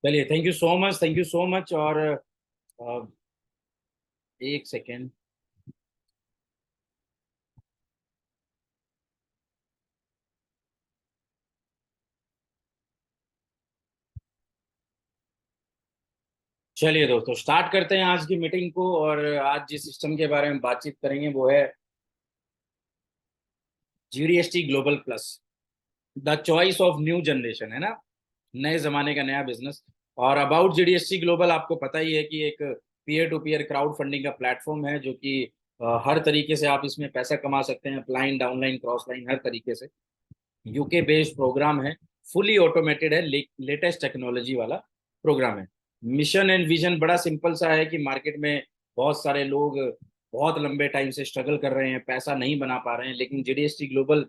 चलिए, thank you so much, thank you so much. और अ, एक सेकेंड। चलिए दोस्तों, स्टार्ट करते हैं आज की मीटिंग को। और आज जिस सिस्टम के बारे में बातचीत करेंगे वो है GDST global plus, the choice of new generation, है ना। नए जमाने का नया बिजनेस। और अबाउट जीडीएसटी ग्लोबल आपको पता ही है कि एक peer to peer crowd funding का प्लेटफॉर्म है, जो कि हर तरीके से आप इसमें पैसा कमा सकते हैं, अपलाइन डाउनलाइन क्रॉस लाइन हर तरीके से। यूके बेस्ड प्रोग्राम है, फुली ऑटोमेटेड है, लेटेस्ट टेक्नोलॉजी वाला प्रोग्राम है। मिशन एंड विजन बड़ा सिंपल सा है कि मार्केट में बहुत सारे लोग बहुत लंबे टाइम से स्ट्रगल कर रहे हैं, पैसा नहीं बना पा रहे हैं, लेकिन जीडीएसटी ग्लोबल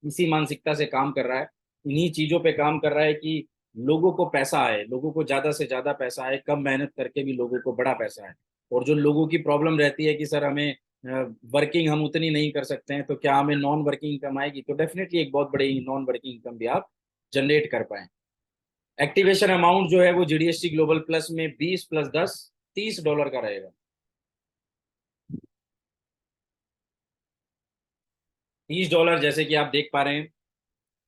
इसी मानसिकता से काम कर रहा है, इन्हीं चीजों पे काम कर रहा है कि लोगों को पैसा आए, लोगों को ज्यादा से ज्यादा पैसा आए, कम मेहनत करके भी लोगों को बड़ा पैसा आए। और जो लोगों की प्रॉब्लम रहती है कि सर हमें वर्किंग हम उतनी नहीं कर सकते हैं, तो क्या हमें नॉन वर्किंग इनकम आएगी, तो डेफिनेटली एक बहुत बड़ी नॉन वर्किंग इनकम भी आप जनरेट कर पाए। एक्टिवेशन अमाउंट जो है वो जीडीएसटी ग्लोबल प्लस में 20 + 10 $30 का रहेगा। $30, जैसे कि आप देख पा रहे हैं,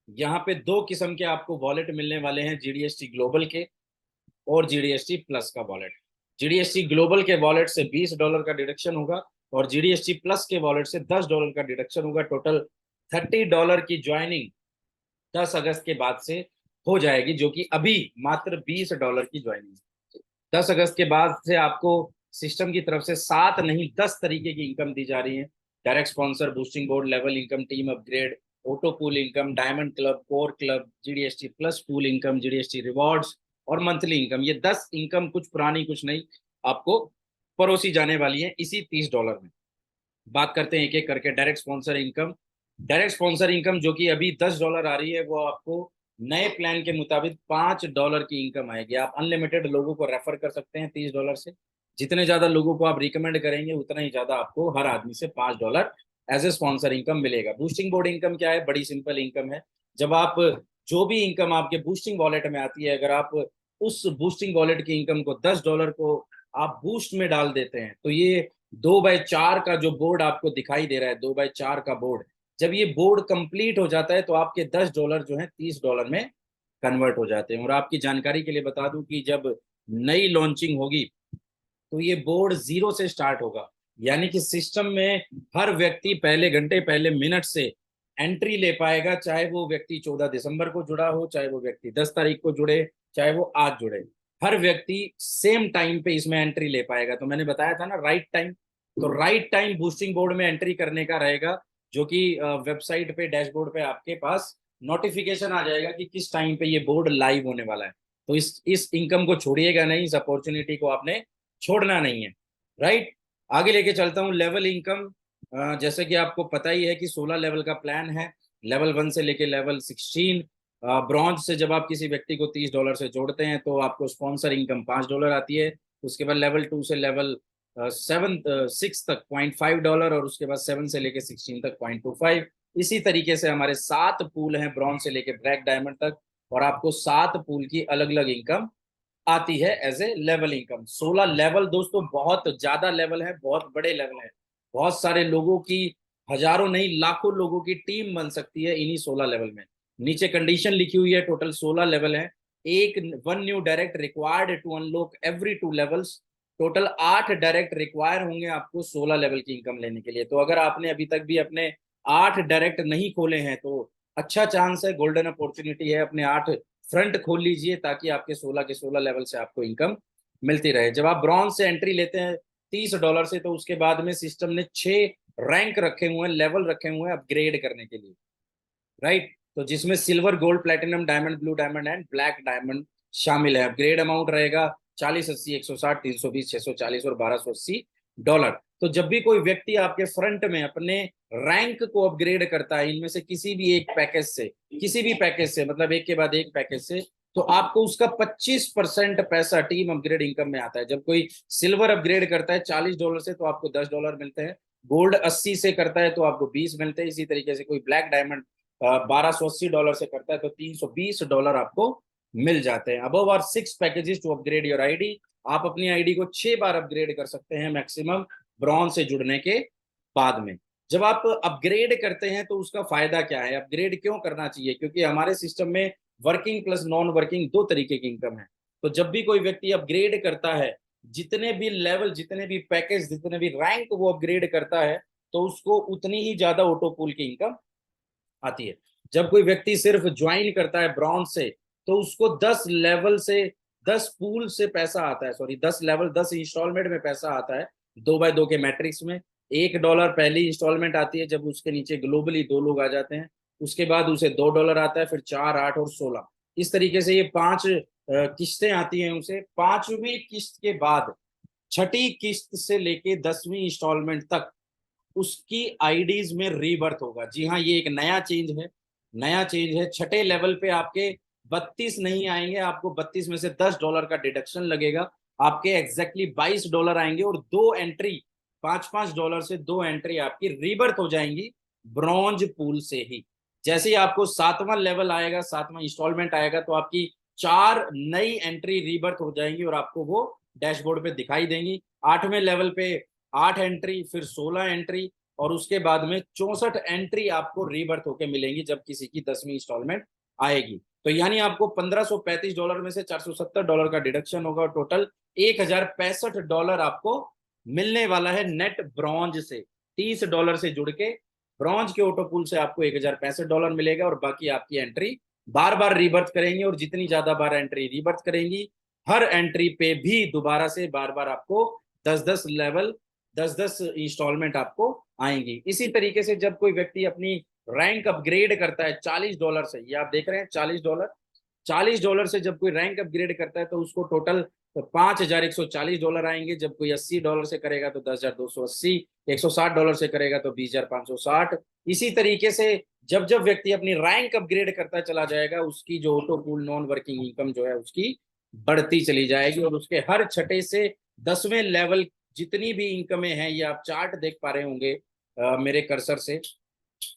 यहाँ पे दो किस्म के आपको वॉलेट मिलने वाले हैं, जीडीएसटी ग्लोबल के और जीडीएसटी प्लस का वॉलेट। जीडीएसटी ग्लोबल के वॉलेट से $20 का डिडक्शन होगा, और जीडीएसटी प्लस के वॉलेट से $10 का डिडक्शन होगा। टोटल $30 की ज्वाइनिंग 10 अगस्त के बाद से हो जाएगी, जो कि अभी मात्र $20 की ज्वाइनिंग है। 10 अगस्त के बाद से आपको सिस्टम की तरफ से 7 नहीं 10 तरीके की इनकम दी जा रही है। Direct sponsor, boosting board, level income, team upgrade, auto pool income, diamond club, core club, GDST plus pool income, GDST rewards और मंथली इनकम। ये 10 इनकम, कुछ पुरानी कुछ नई, आपको परोसी जाने वाली है इसी $30 में। बात करते हैं एक एक करके। Direct sponsor income, direct sponsor income जो कि अभी $10 आ रही है, वो आपको नए प्लान के मुताबिक $5 की इनकम आएगी। आप अनलिमिटेड लोगों को रेफर कर सकते हैं $30 से। जितने ज्यादा लोगों को आप रिकमेंड करेंगे, उतना ही ज्यादा आपको हर आदमी से $5 एज ए स्पॉन्सर इनकम मिलेगा। बूस्टिंग बोर्ड इनकम क्या है? बड़ी सिंपल इनकम है। जब आप जो भी इनकम आपके बूस्टिंग वॉलेट में आती है, अगर आप उस बूस्टिंग वॉलेट की इनकम को $10 को आप बूस्ट में डाल देते हैं, तो ये 2/4 का जो बोर्ड आपको दिखाई दे रहा है, 2/4 का बोर्ड, जब ये बोर्ड कंप्लीट हो जाता है तो आपके $10 जो है $30 में कन्वर्ट हो जाते हैं। और आपकी जानकारी के लिए बता दूं कि जब नई लॉन्चिंग होगी तो ये बोर्ड जीरो से स्टार्ट होगा। यानी कि सिस्टम में हर व्यक्ति पहले घंटे, पहले मिनट से एंट्री ले पाएगा, चाहे वो व्यक्ति 14 दिसंबर को जुड़ा हो, चाहे वो व्यक्ति 10 तारीख को जुड़े, चाहे वो आज जुड़े। हर व्यक्ति सेम टाइम पे इसमें एंट्री ले पाएगा। तो मैंने बताया था ना, राइट टाइम। तो राइट टाइम बूस्टिंग बोर्ड में एंट्री करने का रहेगा, जो कि वेबसाइट पे, डैशबोर्ड पे आपके पास नोटिफिकेशन आ जाएगा कि किस टाइम पे ये बोर्ड लाइव होने वाला है। तो इस इनकम को छोड़िएगा नहीं, इस अपॉर्चुनिटी को आपने छोड़ना नहीं है। राइट, आगे लेके चलता हूँ। लेवल इनकम, जैसे कि आपको पता ही है कि 16 लेवल का प्लान है, लेवल 1 से लेके लेवल 16। ब्रॉन्ज से जब आप किसी व्यक्ति को $30 से जोड़ते हैं तो आपको स्पॉन्सर इनकम $5 आती है। उसके बाद लेवल 2 से लेवल 6 तक $0.5, और उसके बाद 7 से लेके 16 तक $0.25। इसी तरीके से हमारे 7 पूल हैं, ब्रॉन्ज से लेके ब्लैक डायमंड तक, और आपको 7 पूल की अलग अलग इनकम आती है as a level income. 16 level दोस्तों, बहुत ज्यादा लेवल है, बहुत बड़े लेवल है। बहुत सारे लोगों की, हजारों नहीं लाखों लोगों की टीम बन सकती है इन्हीं 16 लेवल में। नीचे कंडीशन लिखी हुई है, टोटल 16 लेवल है। एक one new direct required to unlock every 2 levels. Total 8 direct require होंगे आपको 16 लेवल की इनकम लेने के लिए। तो अगर आपने अभी तक भी अपने 8 डायरेक्ट नहीं खोले हैं, तो अच्छा चांस है, गोल्डन अपॉर्चुनिटी है, अपने 8 फ्रंट खोल लीजिए, ताकि आपके 16 के 16 लेवल से आपको इनकम मिलती रहे। जब आप ब्रॉन्ज से एंट्री लेते हैं $30 से, तो उसके बाद में सिस्टम ने 6 रैंक रखे हुए हैं, लेवल रखे हुए हैं अपग्रेड करने के लिए। राइट, तो जिसमें silver, gold, platinum, diamond, blue diamond and black diamond शामिल है। अपग्रेड अमाउंट रहेगा 40, 80, 160, 320, 640 और $1280। तो जब भी कोई व्यक्ति आपके फ्रंट में अपने रैंक को अपग्रेड करता है, इनमें से किसी भी एक पैकेज से, किसी भी पैकेज से, मतलब एक के बाद एक पैकेज से, तो आपको उसका 25% पैसा टीम अपग्रेड इनकम में आता है। जब कोई सिल्वर अपग्रेड करता है $40 से, तो आपको $10 मिलते हैं। गोल्ड 80 से करता है तो आपको 20 मिलते हैं। इसी तरीके से कोई ब्लैक डायमंड $1280 से करता है तो $320 आपको मिल जाते हैं। Above are 6 packages to upgrade your ID. आप अपनी आईडी को 6 बार अपग्रेड कर सकते हैं मैक्सिमम ब्रॉन्ज से जुड़ने के बाद में। जब आप अपग्रेड करते हैं तो उसका फायदा क्या है, अपग्रेड क्यों करना चाहिए? क्योंकि हमारे सिस्टम में वर्किंग प्लस नॉन वर्किंग दो तरीके की इनकम है। तो जब भी कोई व्यक्ति अपग्रेड करता है, जितने भी लेवल, जितने भी पैकेज, जितने भी रैंक वो अपग्रेड करता है, तो उसको उतनी ही ज्यादा ऑटो पूल की इनकम आती है। जब कोई व्यक्ति सिर्फ ज्वाइन करता है ब्रॉन्ज से, तो उसको 10 लेवल से, 10 पूल से पैसा आता है, सॉरी 10 लेवल 10 इंस्टॉलमेंट में पैसा आता है, 2x2 के मैट्रिक्स में। $1 पहली इंस्टॉलमेंट आती है जब उसके नीचे ग्लोबली 2 लोग आ जाते हैं। उसके बाद उसे $2 आता है, फिर 4, 8 और 16। इस तरीके से ये 5 किस्तें आती हैं उसे। 5वीं किस्त के बाद छठी किस्त से लेके 10वीं इंस्टॉलमेंट तक उसकी आईडीज में रीबर्थ होगा। जी हाँ, ये एक नया चेंज है, नया चेंज है। छठे लेवल पे आपके 32 नहीं आएंगे, आपको 32 में से $10 का डिडक्शन लगेगा। आपके एग्जैक्टली $22 आएंगे और 2 एंट्री, $5-5 से 2 एंट्री आपकी रीबर्थ हो जाएंगी ब्रॉन्ज पूल से ही। जैसे ही आपको 7वां लेवल आएगा, 7वां इंस्टॉलमेंट आएगा, तो आपकी 4 नई एंट्री रीबर्थ हो जाएंगी और आपको वो डैशबोर्ड पे दिखाई देंगी। 8वें लेवल पे 8 एंट्री, फिर 16 एंट्री, और उसके बाद में 64 एंट्री आपको रीबर्थ होके मिलेंगी जब किसी की 10वीं इंस्टॉलमेंट आएगी। तो यानी आपको $1535 में से $470 का डिडक्शन होगा और टोटल $1065 आपको मिलने वाला है नेट ब्रॉन्ज से। $30 से जुड़ के ब्रॉन्ज के ऑटो पूल से आपको $1065 मिलेगा, और बाकी आपकी एंट्री बार बार रीबर्थ करेंगे, और जितनी ज्यादा बार एंट्री रीबर्थ करेंगी, हर एंट्री पे भी दोबारा से बार बार आपको 10-10 लेवल, 10-10 इंस्टॉलमेंट आपको आएंगी। इसी तरीके से जब कोई व्यक्ति अपनी रैंक अपग्रेड करता है $40 से, ये आप देख रहे हैं $40, $40 से जब कोई रैंक अपग्रेड करता है, तो उसको टोटल $5140 आएंगे। जब कोई $80 से करेगा तो 10,280, $160 से करेगा तो 20,560। इसी तरीके से जब जब व्यक्ति अपनी रैंक अपग्रेड करता चला जाएगा, उसकी जो auto pool non working income जो है उसकी बढ़ती चली जाएगी, और उसके हर छठे से 10वें लेवल जितनी भी इनकमें हैं, ये आप चार्ट देख पा रहे होंगे मेरे कर्सर से,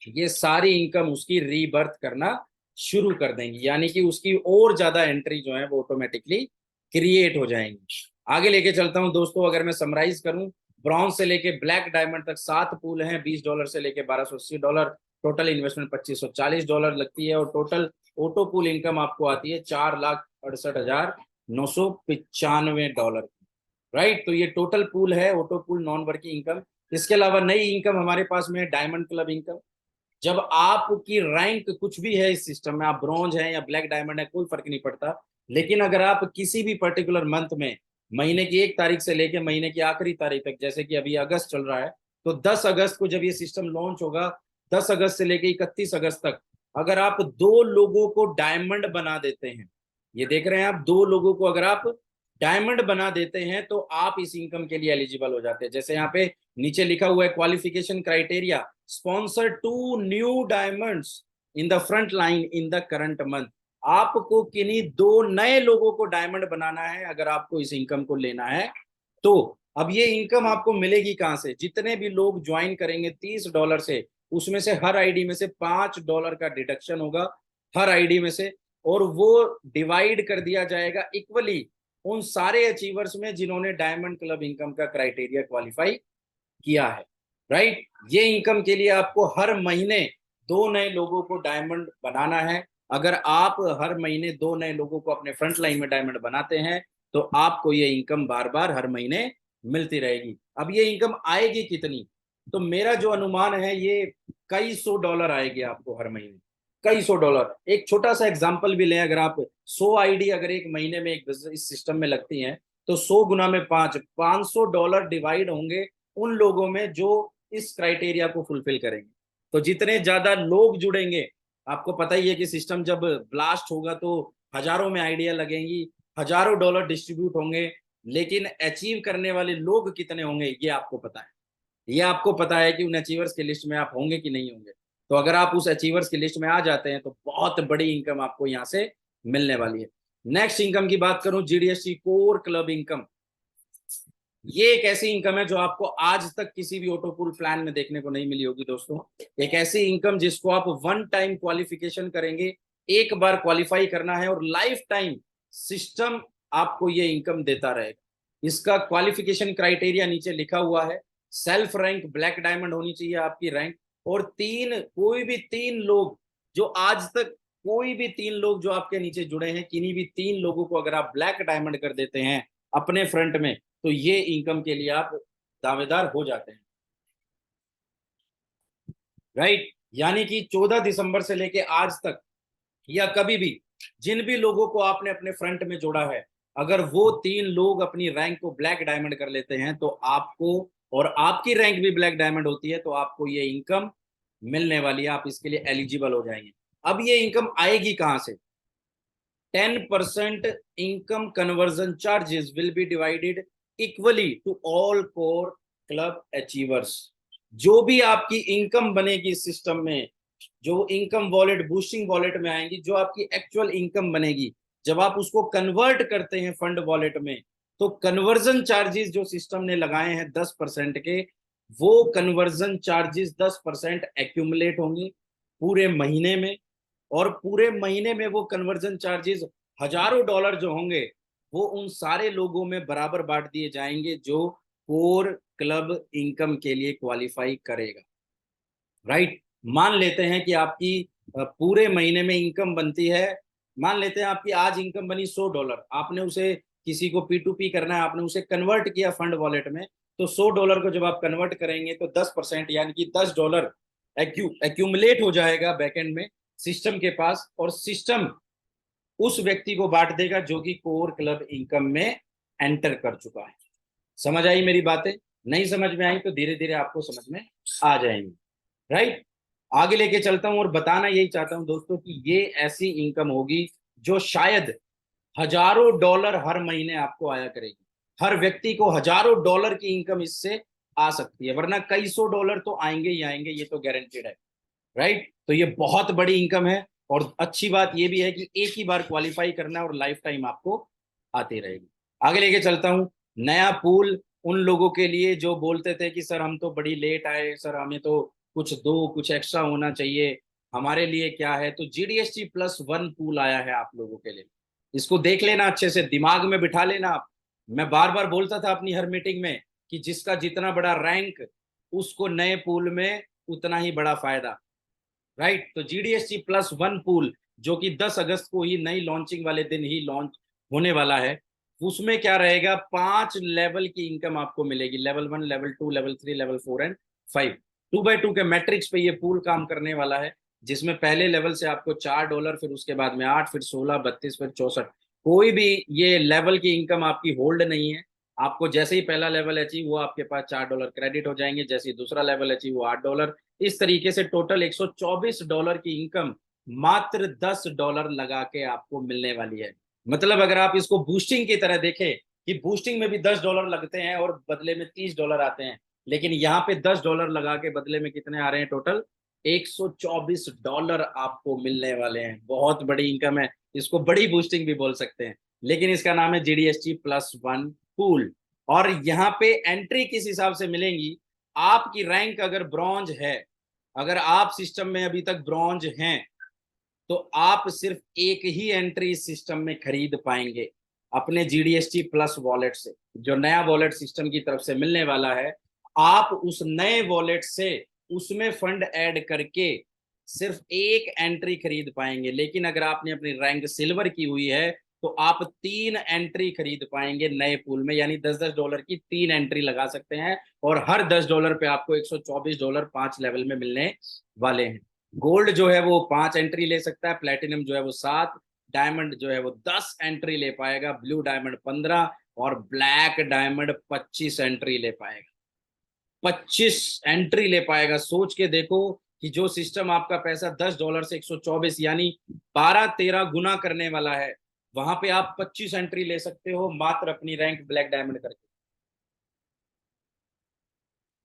ये सारी इनकम उसकी रीबर्थ करना शुरू कर देंगी। यानी कि उसकी और ज्यादा एंट्री जो है वो ऑटोमेटिकली क्रिएट हो जाएंगी। आगे लेके चलता हूं दोस्तों। अगर मैं समराइज करूं, ब्रॉन्ज से लेके ब्लैक डायमंड तक 7 पूल हैं, $20 से लेके $1280। टोटल इन्वेस्टमेंट $2540 लगती है, और टोटल ऑटो पूल इनकम आपको आती है $4,68,995। राइट, तो ये टोटल पूल है auto pool non working income. इसके अलावा नई इनकम हमारे पास में है डायमंड क्लब इनकम। जब आपकी रैंक कुछ भी है इस सिस्टम में, आप ब्रॉन्ज है या ब्लैक डायमंड है, कोई फर्क नहीं पड़ता, लेकिन अगर आप किसी भी पर्टिकुलर मंथ में, महीने की 1 तारीख से लेकर महीने की आखिरी तारीख तक, जैसे कि अभी अगस्त चल रहा है, तो 10 अगस्त को जब ये सिस्टम लॉन्च होगा, 10 अगस्त से लेकर 31 अगस्त तक, अगर आप 2 लोगों को डायमंड बना देते हैं, ये देख रहे हैं आप, 2 लोगों को अगर आप डायमंड बना देते हैं, तो आप इस इनकम के लिए एलिजिबल हो जाते हैं। जैसे यहाँ पे नीचे लिखा हुआ है qualification criteria, sponsor 2 new diamonds in the front line in the current month. आपको किन्हीं 2 नए लोगों को डायमंड बनाना है अगर आपको इस इनकम को लेना है तो। अब ये इनकम आपको मिलेगी कहां से? जितने भी लोग ज्वाइन करेंगे $30 से, उसमें से हर आईडी में से $5 का डिडक्शन होगा, हर आईडी में से, और वो डिवाइड कर दिया जाएगा इक्वली उन सारे अचीवर्स में जिन्होंने डायमंड क्लब इनकम का क्राइटेरिया क्वालिफाई किया है। राइट, ये इनकम के लिए आपको हर महीने 2 नए लोगों को डायमंड बनाना है। अगर आप हर महीने 2 नए लोगों को अपने फ्रंट लाइन में डायमंड बनाते हैं, तो आपको ये इनकम बार बार हर महीने मिलती रहेगी। अब ये इनकम आएगी कितनी? तो मेरा जो अनुमान है, ये कई $100 आएगी आपको हर महीने, कई $100। एक छोटा सा एग्जांपल भी लें, अगर आप 100 आईडी अगर एक महीने में एक इस सिस्टम में लगती हैं, तो 100 गुना में 5, $500 डिवाइड होंगे उन लोगों में जो इस क्राइटेरिया को फुलफिल करेंगे। तो जितने ज्यादा लोग जुड़ेंगे, आपको पता ही है कि सिस्टम जब ब्लास्ट होगा तो हजारों में आइडिया लगेंगी, हजारों डॉलर डिस्ट्रीब्यूट होंगे, लेकिन अचीव करने वाले लोग कितने होंगे ये आपको पता है। ये आपको पता है कि उन अचीवर्स की लिस्ट में आप होंगे कि नहीं होंगे। तो अगर आप उस अचीवर्स की लिस्ट में आ जाते हैं, तो बहुत बड़ी इनकम आपको यहाँ से मिलने वाली है। नेक्स्ट इनकम की बात करूं, जीडीएसटी कोर क्लब इनकम। ये एक ऐसी इनकम है जो आपको आज तक किसी भी ऑटो पूल प्लान में देखने को नहीं मिली होगी दोस्तों। एक ऐसी इनकम जिसको आप 1 टाइम क्वालिफिकेशन करेंगे, एक बार क्वालिफाई करना है और लाइफ टाइम सिस्टम आपको ये इनकम देता रहेगा। इसका क्वालिफिकेशन क्राइटेरिया नीचे लिखा हुआ है। सेल्फ रैंक ब्लैक डायमंड होनी चाहिए आपकी रैंक, और कोई भी तीन लोग जो आज तक कोई भी तीन लोग जो आपके नीचे जुड़े हैं, किन्हीं भी तीन लोगों को अगर आप ब्लैक डायमंड कर देते हैं अपने फ्रंट में, तो ये इनकम के लिए आप दावेदार हो जाते हैं। राइट, यानी कि 14 दिसंबर से लेके आज तक या कभी भी जिन भी लोगों को आपने अपने फ्रंट में जोड़ा है, अगर वो तीन लोग अपनी रैंक को ब्लैक डायमंड कर लेते हैं तो आपको, और आपकी रैंक भी ब्लैक डायमंड होती है, तो आपको ये इनकम मिलने वाली है, आप इसके लिए एलिजिबल हो जाएंगे। अब ये इनकम आएगी कहां से? 10% income conversion charges will be divided equally to all core club achievers। जो भी आपकी इनकम बनेगी सिस्टम में, जो इनकम वॉलेट बूस्टिंग वॉलेट में आएंगी, जो आपकी एक्चुअल इनकम बनेगी, जब आप उसको कन्वर्ट करते हैं फंड वॉलेट में, तो कन्वर्जन चार्जेस जो सिस्टम ने लगाए हैं 10% के, वो कन्वर्जन चार्जेस 10% एक्यूमुलेट होंगी पूरे महीने में, और पूरे महीने में वो कन्वर्जन चार्जेस हजारों डॉलर जो होंगे वो उन सारे लोगों में बराबर बांट दिए जाएंगे जो कोर क्लब इनकम के लिए क्वालिफाई करेगा। राइट, मान लेते हैं कि आपकी पूरे महीने में इनकम बनती है, मान लेते हैं आपकी आज इनकम बनी $100, आपने उसे किसी को P2P करना है, आपने उसे कन्वर्ट किया फंड वॉलेट में, तो $100 को जब आप कन्वर्ट करेंगे तो 10% यानी कि $10 एक्यूमुलेट हो जाएगा बैकएंड में सिस्टम के पास, और सिस्टम उस व्यक्ति को बांट देगा जो कि कोर क्लब इनकम में एंटर कर चुका है। समझ आई मेरी बातें? नहीं समझ में आई तो धीरे धीरे आपको समझ में आ जाएंगी। राइट, आगे लेके चलता हूं और बताना यही चाहता हूं दोस्तों कि ये ऐसी इनकम होगी जो शायद हजारों डॉलर हर महीने आपको आया करेगी। हर व्यक्ति को हजारों डॉलर की इनकम इससे आ सकती है, वरना कई सौ डॉलर तो आएंगे ही आएंगे, ये तो गारंटेड है। राइट, तो ये बहुत बड़ी इनकम है, और अच्छी बात ये भी है कि एक ही बार क्वालिफाई करना है और लाइफ टाइम आपको आती रहेगी। आगे लेके चलता हूं। नया पूल उन लोगों के लिए जो बोलते थे कि सर हम तो बड़ी लेट आए, सर हमें तो कुछ दो, कुछ एक्स्ट्रा होना चाहिए, हमारे लिए क्या है, तो GDST+1 पूल आया है आप लोगों के लिए। इसको देख लेना, अच्छे से दिमाग में बिठा लेना आप। मैं बार बार बोलता था अपनी हर मीटिंग में कि जिसका जितना बड़ा रैंक, उसको नए पूल में उतना ही बड़ा फायदा। राइट, तो GDST+1 पूल जो कि 10 अगस्त को ही नई लॉन्चिंग वाले दिन ही लॉन्च होने वाला है, उसमें क्या रहेगा, 5 लेवल की इनकम आपको मिलेगी। Level 1, level 2, level 3, level 4 and 5। 2x2 के मैट्रिक्स पे ये पूल काम करने वाला है, जिसमें पहले लेवल से आपको $4, फिर उसके बाद में 8, फिर 16, 32, फिर 64। कोई भी ये लेवल की इनकम आपकी होल्ड नहीं है। आपको जैसे ही पहला लेवल अचीव हुआ आपके पास $4 क्रेडिट हो जाएंगे, जैसे ही दूसरा लेवल अचीव हुआ $8। इस तरीके से टोटल $124 की इनकम मात्र $10 लगा के आपको मिलने वाली है। मतलब अगर आप इसको बूस्टिंग की तरह देखें कि बूस्टिंग में भी $10 लगते हैं और बदले में $30 आते हैं, लेकिन यहाँ पे $10 लगा के बदले में कितने आ रहे हैं, टोटल $124 आपको मिलने वाले हैं। बहुत बड़ी इनकम है, इसको बड़ी बूस्टिंग भी बोल सकते हैं, लेकिन इसका नाम है GDST+1 पूल। और यहाँ पे एंट्री किस हिसाब से मिलेंगी, आपकी रैंक अगर ब्रॉन्ज है, अगर आप सिस्टम में अभी तक ब्रॉन्ज हैं, तो आप सिर्फ एक ही एंट्री इस सिस्टम में खरीद पाएंगे अपने GDST+ वॉलेट से, जो नया वॉलेट सिस्टम की तरफ से मिलने वाला है। आप उस नए वॉलेट से उसमें फंड ऐड करके सिर्फ एक एंट्री खरीद पाएंगे, लेकिन अगर आपने अपनी रैंक सिल्वर की हुई है तो आप 3 एंट्री खरीद पाएंगे नए पूल में, यानी $10 की 3 एंट्री लगा सकते हैं, और हर $10 पे आपको $124 5 लेवल में मिलने वाले हैं। गोल्ड जो है वो 5 एंट्री ले सकता है, प्लेटिनम जो है वो 7, डायमंड जो है वो 10 एंट्री ले पाएगा, ब्लू डायमंड 15, और ब्लैक डायमंड 25 एंट्री ले पाएगा। 25 एंट्री ले पाएगा। सोच के देखो कि जो सिस्टम आपका पैसा $10 से 124 यानी 12-13 गुना करने वाला है, वहां पे आप 25 एंट्री ले सकते हो मात्र अपनी रैंक ब्लैक डायमंड करके।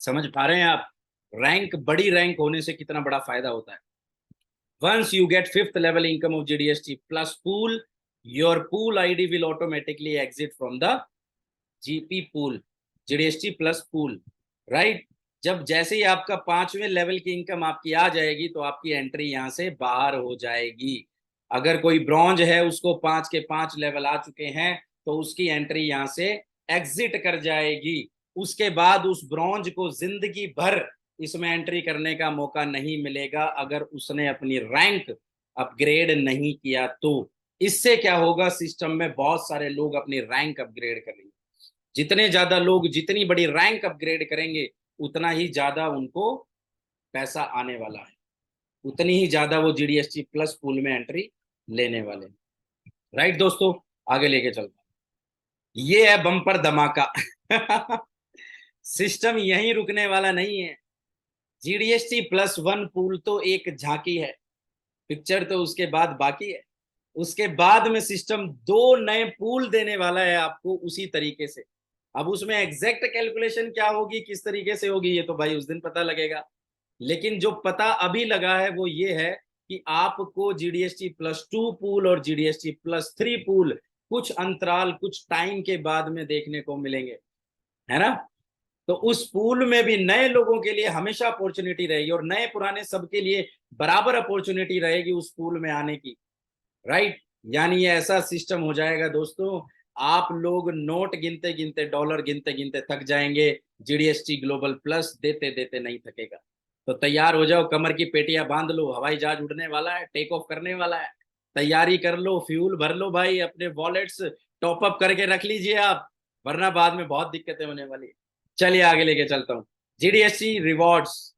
समझ पा रहे हैं आप रैंक, बड़ी रैंक होने से कितना बड़ा फायदा होता है? Once you get fifth level income of GDST+ pool, your pool ID will automatically exit from the GP pool, GDST+ pool, right? जब जैसे ही आपका 5वें लेवल की इनकम आपकी आ जाएगी तो आपकी एंट्री यहां से बाहर हो जाएगी। अगर कोई ब्रॉन्ज है, उसको 5 के 5 लेवल आ चुके हैं, तो उसकी एंट्री यहां से एग्जिट कर जाएगी। उसके बाद उस ब्रॉन्ज को जिंदगी भर इसमें एंट्री करने का मौका नहीं मिलेगा, अगर उसने अपनी रैंक अपग्रेड नहीं किया तो। इससे क्या होगा, सिस्टम में बहुत सारे लोग अपनी रैंक अपग्रेड करेंगे। जितने ज्यादा लोग जितनी बड़ी रैंक अपग्रेड करेंगे, उतना ही ज्यादा उनको पैसा आने वाला है, उतनी ही ज्यादा वो जीडीएसटी प्लस पूल में एंट्री लेने वाले हैं। राइट दोस्तों, आगे लेके चलता हूं। ये है बम्पर धमाका। सिस्टम यहीं रुकने वाला नहीं है। जीडीएसटी प्लस वन पूल तो एक झांकी है, पिक्चर तो उसके बाद बाकी है। उसके बाद में सिस्टम दो नए पूल देने वाला है आपको उसी तरीके से। अब उसमें एग्जैक्ट कैलकुलेशन क्या होगी, किस तरीके से होगी, ये तो भाई उस दिन पता लगेगा। लेकिन जो पता अभी लगा है वो ये है कि आपको जीडीएसटी प्लस टू पूल और जीडीएसटी प्लस थ्री पूल कुछ अंतराल, कुछ टाइम के बाद में देखने को मिलेंगे, है ना। तो उस पूल में भी नए लोगों के लिए हमेशा अपॉर्चुनिटी रहेगी, और नए पुराने सबके लिए बराबर अपॉर्चुनिटी रहेगी उस पूल में आने की। राइट, यानी ये ऐसा सिस्टम हो जाएगा दोस्तों, आप लोग नोट गिनते गिनते, डॉलर गिनते गिनते थक जाएंगे, जीडीएसटी ग्लोबल प्लस देते देते नहीं थकेगा। तो तैयार हो जाओ, कमर की पेटियां बांध लो, हवाई जहाज उड़ने वाला है, टेक ऑफ करने वाला है। तैयारी कर लो, फ्यूल भर लो भाई, अपने वॉलेट्स टॉप अप करके रख लीजिए आप, वरना बाद में बहुत दिक्कतें होने वाली है। चलिए आगे लेके चलता हूँ। जीडीएसटी रिवॉर्ड्स,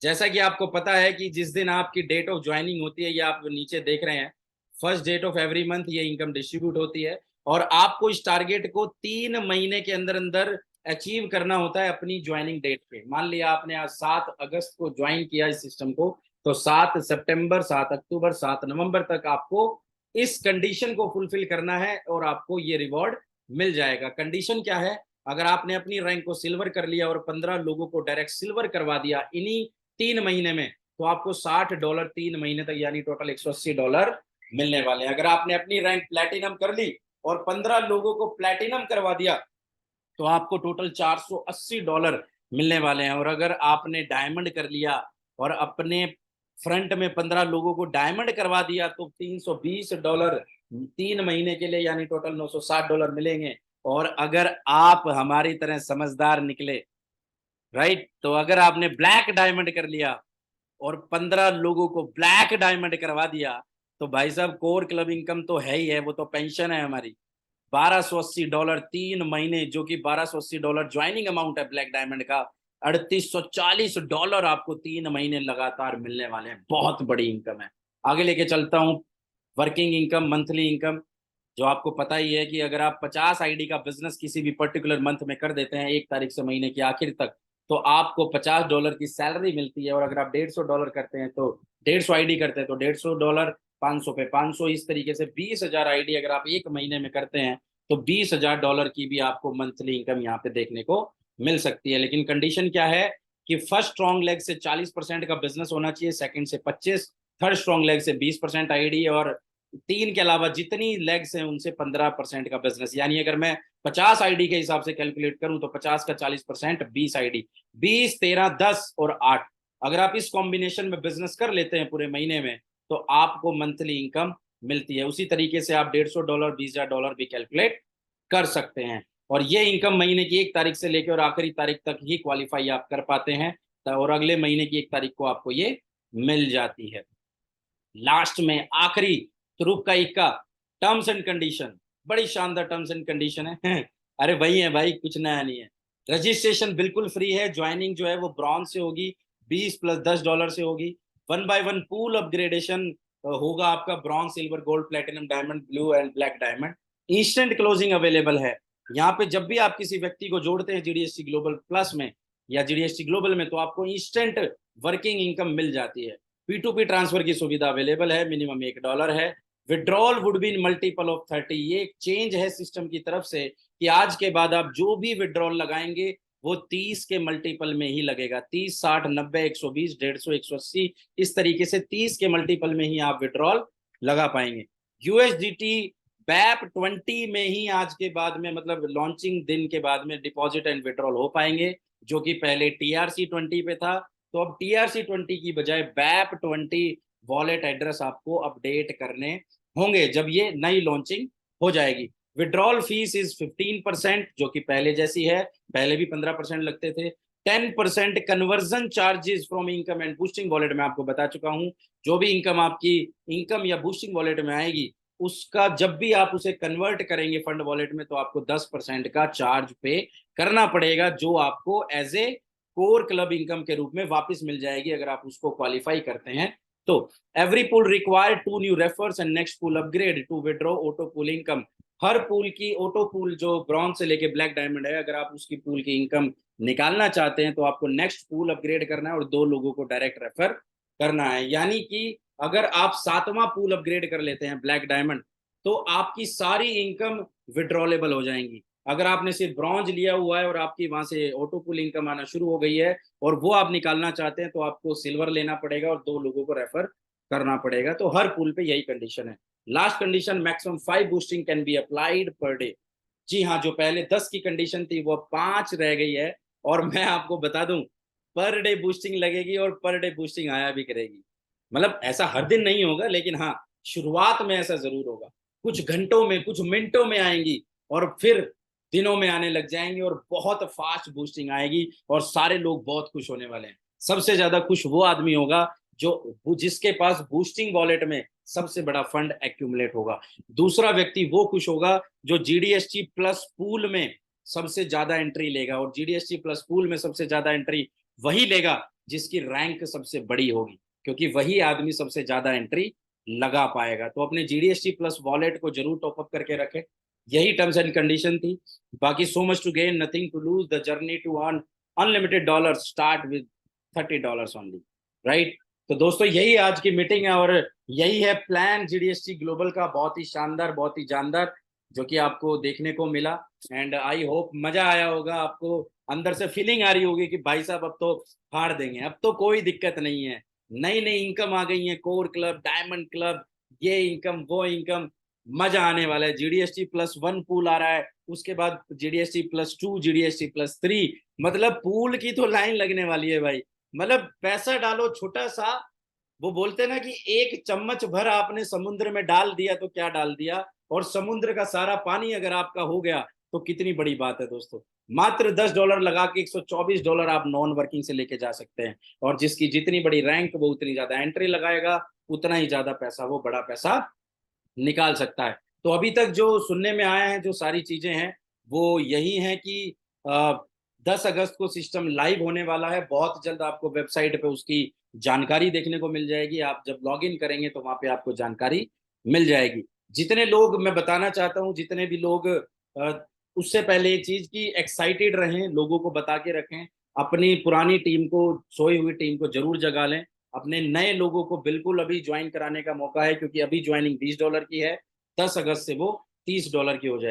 जैसा कि आपको पता है कि जिस दिन आपकी डेट ऑफ ज्वाइनिंग होती है, ये आप नीचे देख रहे हैं, first date of every month ये इनकम डिस्ट्रीब्यूट होती है। और आपको इस टारगेट को 3 महीने के अंदर अंदर अचीव करना होता है अपनी ज्वाइनिंग डेट पे। मान लिया आपने आज 7 अगस्त को ज्वाइन किया इस सिस्टम को, तो 7 सितंबर, 7 अक्टूबर, 7 नवंबर तक आपको इस कंडीशन को फुलफिल करना है और आपको ये रिवॉर्ड मिल जाएगा। कंडीशन क्या है, अगर आपने अपनी रैंक को सिल्वर कर लिया और 15 लोगों को डायरेक्ट सिल्वर करवा दिया इन्हीं 3 महीने में, तो आपको $60 3 महीने तक, यानी टोटल $180 मिलने वाले हैं। अगर आपने अपनी रैंक प्लेटिनम कर ली और 15 लोगों को प्लेटिनम करवा दिया, तो आपको टोटल $480 मिलने वाले हैं। और अगर आपने डायमंड कर लिया और अपने फ्रंट में 15 लोगों को डायमंड करवा दिया, तो $320 3 महीने के लिए, यानी टोटल $960 मिलेंगे। और अगर आप हमारी तरह समझदार निकले, राइट, तो अगर आपने ब्लैक डायमंड कर लिया और 15 लोगों को ब्लैक डायमंड करवा दिया, तो भाई साहब कोर क्लब इनकम तो है ही है, वो तो पेंशन है हमारी। $1280 3 महीने, जो कि $1280 ज्वाइनिंग अमाउंट है ब्लैक डायमंड का। $3840 आपको 3 महीने लगातार मिलने वाले हैं। बहुत बड़ी इनकम है। आगे लेके चलता हूँ। वर्किंग इनकम, मंथली इनकम, जो आपको पता ही है कि अगर आप 50 आईडी का बिजनेस किसी भी पर्टिकुलर मंथ में कर देते हैं 1 तारीख से महीने की आखिर तक, तो आपको $50 की सैलरी मिलती है। और अगर आप $150 करते हैं, तो 150 आईडी करते हैं तो $150, 500 पे 500, इस तरीके से 20,000 आईडी अगर आप 1 महीने में करते हैं, तो $20,000 की भी आपको मंथली इनकम यहाँ पे देखने को मिल सकती है। लेकिन कंडीशन क्या है कि फर्स्ट स्ट्रॉन्ग लेग से 40% का बिजनेस होना चाहिए, सेकंड से 25, थर्ड स्ट्रॉन्ग लेग से 20% आईडी, और 3 के अलावा जितनी लेग्स हैं उनसे 15% का बिजनेस। यानी अगर मैं 50 आईडी के हिसाब से कैलकुलेट करूं, तो 50 का 40%, 20 आईडी, 20, 13, 10 और 8, अगर आप इस कॉम्बिनेशन में बिजनेस कर लेते हैं पूरे महीने में, तो आपको मंथली इनकम मिलती है। उसी तरीके से आप $150, $20,000 भी कैलकुलेट कर सकते हैं। और ये इनकम महीने की 1 तारीख से लेकर और आखिरी तारीख तक ही क्वालिफाई आप कर पाते हैं, और अगले महीने की 1 तारीख को आपको ये मिल जाती है। लास्ट में आखिरी तुरुप का इक्का, टर्म्स एंड कंडीशन, बड़ी शानदार टर्म्स एंड कंडीशन है। अरे वही है भाई, कुछ नया नहीं है। रजिस्ट्रेशन बिल्कुल फ्री है, ज्वाइनिंग जो है वो ब्रॉन्ज से होगी, 20 प्लस $10 से होगी। 1 बाय 1 पूल अपग्रेडेशन होगा आपका, bronze, silver, gold, platinum, diamond, blue and black diamond. Instant closing available है यहाँ पे। जब भी आप किसी व्यक्ति को जोड़ते हैं जीडीएसटी ग्लोबल प्लस में या जीडीएसटी ग्लोबल में, तो आपको इंस्टेंट वर्किंग इनकम मिल जाती है। P2P ट्रांसफर की सुविधा अवेलेबल है, मिनिमम $1 है। Withdrawal would be in multiple of 30, ये एक चेंज है सिस्टम की तरफ से कि आज के बाद आप जो भी विड्रॉल लगाएंगे वो 30 के मल्टीपल में ही लगेगा। 30, 60, 90, 120, 150, 180, इस तरीके से 30 के मल्टीपल में ही आप विड्रॉल लगा पाएंगे। यूएसडीटी BAP20 में ही आज के बाद में, मतलब लॉन्चिंग दिन के बाद में डिपॉजिट एंड विड्रॉल हो पाएंगे, जो कि पहले TRC20 पे था। तो अब TRC20 की बजाय BAP20 वॉलेट एड्रेस आपको अपडेट करने होंगे जब ये नई लॉन्चिंग हो जाएगी। विड्रॉल फीस इज 15%, जो कि पहले जैसी है, पहले भी 15% लगते थे। 10% conversion charges from income and boosting wallet, में आपको बता चुका हूं, जो भी इनकम आपकी इनकम या बूस्टिंग वॉलेट में आएगी, उसका जब भी आप उसे कन्वर्ट करेंगे फंड वॉलेट में, तो आपको 10% का चार्ज पे करना पड़ेगा, जो आपको as a core club income के रूप में वापस मिल जाएगी अगर आप उसको क्वालिफाई करते हैं तो। Every pool require 2 new refers and next pool upgrade to withdraw auto pool income. हर पूल की ऑटो पूल, जो ब्रॉन्ज से लेके ब्लैक डायमंड है, अगर आप उसकी पूल की इनकम निकालना चाहते हैं तो आपको नेक्स्ट पूल अपग्रेड करना है और 2 लोगों को डायरेक्ट रेफर करना है। यानी कि अगर आप 7वां पूल अपग्रेड कर लेते हैं ब्लैक डायमंड, तो आपकी सारी इनकम विड्रॉलेबल हो जाएंगी। अगर आपने सिर्फ ब्रॉन्ज लिया हुआ है और आपकी वहां से ऑटो पुल इनकम आना शुरू हो गई है और वो आप निकालना चाहते हैं, तो आपको सिल्वर लेना पड़ेगा और 2 लोगों को रेफर करना पड़ेगा। तो हर पुल पे यही कंडीशन है। Last condition, maximum 5 boosting can be applied per day. जी हाँ, जो पहले 10 की कंडीशन थी वो 5 रह गई है। और मैं आपको बता दूं, पर डे बूस्टिंग लगेगी और पर डे बूस्टिंग आया भी करेगी। मतलब ऐसा हर दिन नहीं होगा, लेकिन हाँ, शुरुआत में ऐसा जरूर होगा। कुछ घंटों में, कुछ मिनटों में आएंगी और फिर दिनों में आने लग जाएंगी और बहुत फास्ट बूस्टिंग आएगी और सारे लोग बहुत खुश होने वाले हैं। सबसे ज्यादा खुश वो आदमी होगा जो जिसके पास बूस्टिंग वॉलेट में सबसे बड़ा फंड एक्यूमुलेट होगा। दूसरा व्यक्ति वो खुश होगा जो जीडीएसटी प्लस पूल में सबसे ज्यादा एंट्री लेगा, और जीडीएसटी प्लस पूल में सबसे ज्यादा एंट्री वही लेगा जिसकी रैंक सबसे बड़ी होगी, क्योंकि वही आदमी सबसे ज्यादा एंट्री लगा पाएगा। तो अपने जीडीएसटी प्लस वॉलेट को जरूर टॉपअप करके रखें। यही टर्म्स एंड कंडीशन थी। बाकी so much to gain, nothing to lose, the journey to earn unlimited dollar start with $30 only, right. तो दोस्तों, यही आज की मीटिंग है और यही है प्लान जीडीएसटी ग्लोबल का, बहुत ही शानदार, बहुत ही जानदार, जो कि आपको देखने को मिला। एंड आई होप मजा आया होगा आपको। अंदर से फीलिंग आ रही होगी कि भाई साहब अब तो फाड़ देंगे, अब तो कोई दिक्कत नहीं है, नई नई इनकम आ गई है, कोर क्लब, डायमंड क्लब, ये इनकम, वो इनकम, मजा आने वाला है। जीडीएसटी प्लस 1 पूल आ रहा है, उसके बाद जीडीएसटी प्लस 2, जीडीएसटी प्लस 3, मतलब पूल की तो लाइन लगने वाली है भाई। मतलब पैसा डालो छोटा सा, वो बोलते ना कि एक चम्मच भर आपने समुद्र में डाल दिया तो क्या डाल दिया, और समुद्र का सारा पानी अगर आपका हो गया तो कितनी बड़ी बात है दोस्तों। मात्र $10 लगा के $124 आप नॉन वर्किंग से लेके जा सकते हैं, और जिसकी जितनी बड़ी रैंक वो उतनी ज्यादा एंट्री लगाएगा, उतना ही ज्यादा पैसा, वो बड़ा पैसा निकाल सकता है। तो अभी तक जो सुनने में आया है, जो सारी चीजें हैं, वो यही है कि 10 अगस्त को सिस्टम लाइव होने वाला है। बहुत जल्द आपको वेबसाइट पे उसकी जानकारी देखने को मिल जाएगी। आप जब लॉग इन करेंगे तो वहां पे आपको जानकारी मिल जाएगी। जितने लोग, मैं बताना चाहता हूँ, जितने भी लोग उससे पहले एक चीज की एक्साइटेड रहें, लोगों को बता के रखें, अपनी पुरानी टीम को, सोई हुई टीम को जरूर जगा लें। अपने नए लोगों को बिल्कुल अभी ज्वाइन कराने का मौका है, क्योंकि अभी ज्वाइनिंग $20 की है, 10 अगस्त से वो $30 की हो जाएगी।